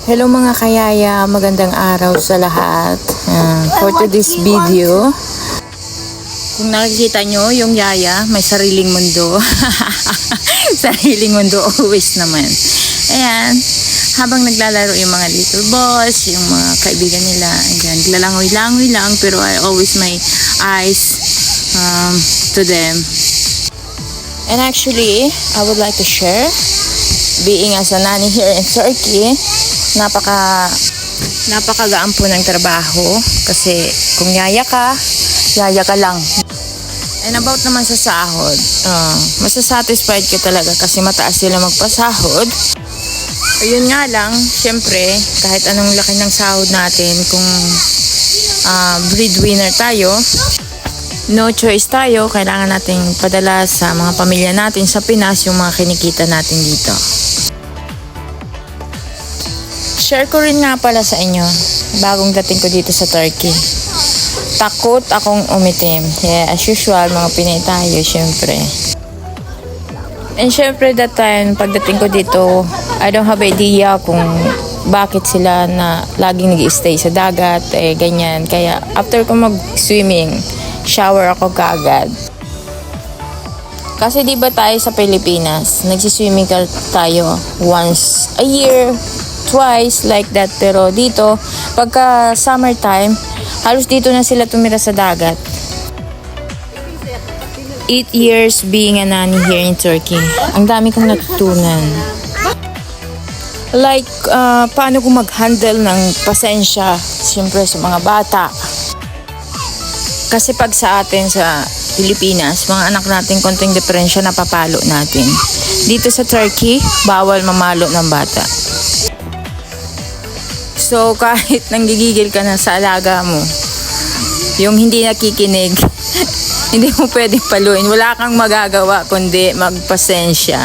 Hello mga kayaya, magandang araw sa lahat. For today's video, kung nakikita nyo, yung yaya may sariling mundo. Sariling mundo always naman. Ayan, habang naglalaro yung mga little boss, yung mga kaibigan nila, ayan, lalangoy-langoy lang, pero I always my eyes to them. And actually, I would like to share, being as a nanny here in Turkey, napakagaan po ng trabaho kasi kung yaya ka lang. And about naman sa sahod, masasatisfied ka talaga kasi mataas sila magpasahod. Ayun nga lang, syempre kahit anong laki ng sahod natin, kung breadwinner tayo, no choice tayo, kailangan nating padala sa mga pamilya natin sa Pinas yung mga kinikita natin dito. Share ko rin nga pala sa inyo, bagong dating ko dito sa Turkey. Takot akong umitim. Yeah, as usual, mga Pinay tayo, syempre. And syempre that time, pagdating ko dito, I don't have idea kung bakit sila na laging nag-stay sa dagat, ganyan. Kaya after ko mag-swimming, shower ako kaagad. Kasi di ba tayo sa Pilipinas, nagsiswimming tayo once a year, twice, like that. Pero dito, pagka summertime, halos dito na sila tumira sa dagat. 8 years being a nanny here in Turkey. Ang dami kong natutunan. Like, paano ko mag-handle ng pasensya, siyempre sa mga bata. Kasi pag sa atin sa Pilipinas, mga anak natin konting diferensya napapalo natin. Dito sa Turkey, bawal mamalo ng bata. So kahit nanggigigil ka na sa alaga mo, yung hindi nakikinig, hindi mo pwedeng paluin. Wala kang magagawa kundi magpasensya.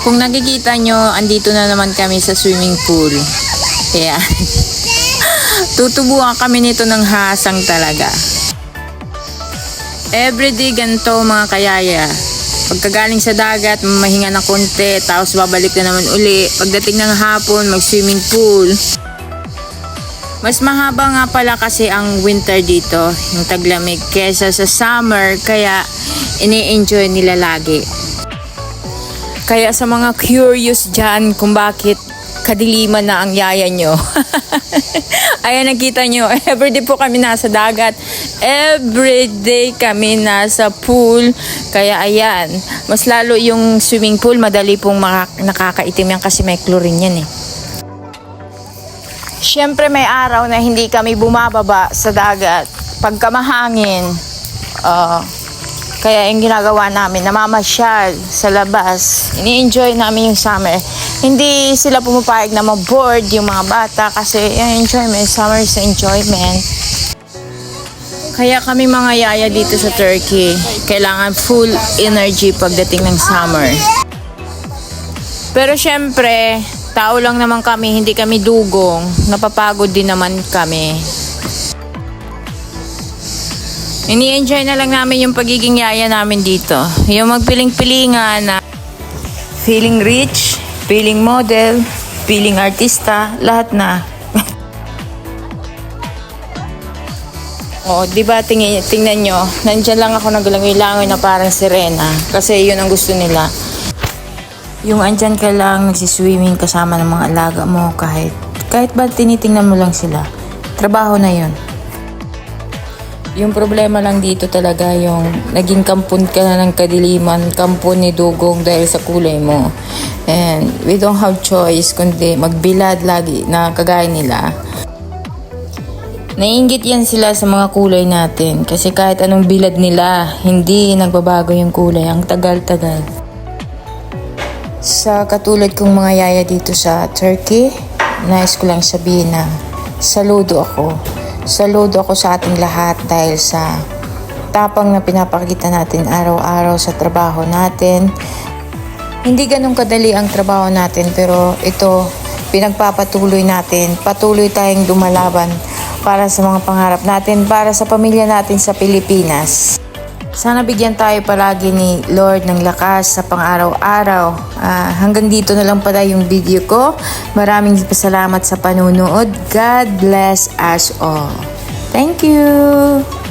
Kung nakikita nyo, andito na naman kami sa swimming pool. Kaya tutubuan kami nito ng hasang talaga. Everyday ganito mga kayaya. Pagkagaling sa dagat, mahinga na konti, tapos babalik na naman uli. Pagdating ng hapon, mag-swimming pool. Mas mahaba nga pala kasi ang winter dito, yung taglamig, kesa sa summer, kaya ini-enjoy nila lagi. Kaya sa mga curious dyan kung bakit kadiliman na ang yaya nyo. Ayan, nakita nyo, everyday po kami nasa dagat. Everyday kami nasa pool. Kaya ayan, mas lalo yung swimming pool, madali pong nakakaitim yan kasi may chlorine yan eh. Siyempre may araw na hindi kami bumababa sa dagat. Pagka mahangin, kaya yung ginagawa namin, namamasyal sa labas. Ini-enjoy namin yung summer. Hindi sila pumapayag na ma-board yung mga bata kasi enjoyment, summer is enjoyment. Kaya kami mga yaya dito sa Turkey, kailangan full energy pagdating ng summer. Pero syempre, tao lang naman kami, hindi kami dugong. Napapagod din naman kami. Ini-enjoy na lang namin yung pagiging yaya namin dito. Yung magpiling-pilingan na feeling rich, feeling model, feeling artista, lahat na. Di ba tingnan nyo, nandyan lang ako naglangoy-langoy na parang sirena kasi yun ang gusto nila. Yung andyan ka lang nagsiswimming kasama ng mga alaga mo, kahit ba tinitingnan mo lang sila, trabaho na yun. Yung problema lang dito talaga yung naging kampon ka na ng kadiliman, kampon ni Dugong dahil sa kulay mo. And we don't have choice kundi magbilad lagi na kagaya nila. Naiinggit yan sila sa mga kulay natin kasi kahit anong bilad nila, hindi nagbabago yung kulay. Ang tagal-tagal. Sa katulad kong mga yaya dito sa Turkey, nais ko lang sabihin na saludo ako. Saludo ako sa ating lahat dahil sa tapang na pinapakita natin araw-araw sa trabaho natin. Hindi ganun kadali ang trabaho natin pero ito pinagpapatuloy natin. Patuloy tayong lumalaban para sa mga pangarap natin, para sa pamilya natin sa Pilipinas. Sana bigyan tayo palagi ni Lord ng lakas sa pang-araw-araw. Hanggang dito na lang pala yung video ko. Maraming salamat sa panunood. God bless us all. Thank you!